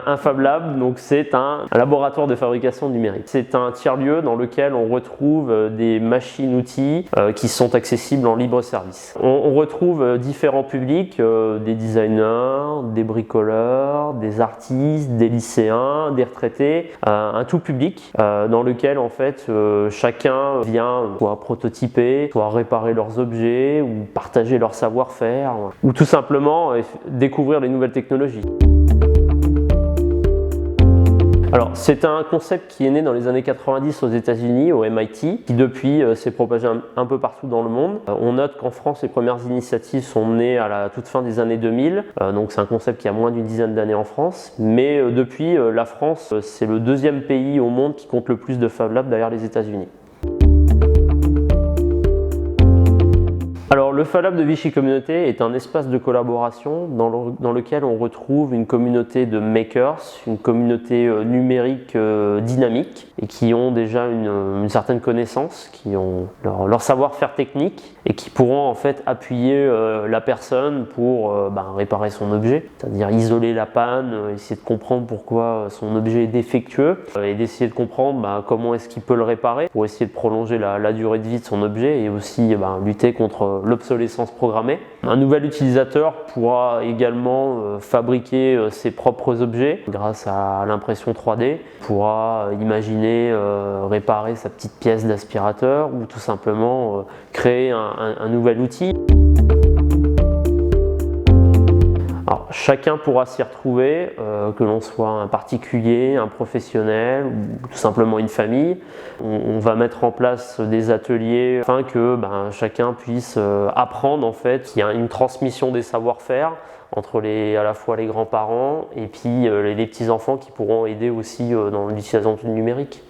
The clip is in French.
Un Fab Lab, donc c'est un laboratoire de fabrication numérique. C'est un tiers-lieu dans lequel on retrouve des machines-outils qui sont accessibles en libre service. On retrouve différents publics, des designers, des bricoleurs, des artistes, des lycéens, des retraités, un tout public dans lequel en fait chacun vient soit prototyper, soit réparer leurs objets ou partager leur savoir-faire ou tout simplement découvrir les nouvelles technologies. Alors, c'est un concept qui est né dans les années 90 aux États-Unis, au MIT, qui depuis s'est propagé un peu partout dans le monde. On note qu'en France, les premières initiatives sont nées à la toute fin des années 2000, donc c'est un concept qui a moins d'une dizaine d'années en France. Mais depuis, la France, c'est le deuxième pays au monde qui compte le plus de Fab Labs derrière les États-Unis. Alors, le Fab Lab de Vichy Communauté est un espace de collaboration dans lequel on retrouve une communauté de makers, une communauté numérique dynamique et qui ont déjà une certaine connaissance, qui ont leur savoir-faire technique et qui pourront en fait appuyer la personne pour réparer son objet, c'est-à-dire isoler la panne, essayer de comprendre pourquoi son objet est défectueux et d'essayer de comprendre comment est-ce qu'il peut le réparer pour essayer de prolonger la durée de vie de son objet et aussi lutter contre l'obsolescence programmée. Un nouvel utilisateur pourra également fabriquer ses propres objets grâce à l'impression 3D, pourra imaginer réparer sa petite pièce d'aspirateur ou tout simplement créer un nouvel outil. Alors, chacun pourra s'y retrouver, que l'on soit un particulier, un professionnel ou tout simplement une famille. On va mettre en place des ateliers afin que chacun puisse apprendre en fait qu'il y a une transmission des savoir-faire entre à la fois les grands-parents et puis les petits-enfants qui pourront aider aussi dans l'utilisation du numérique.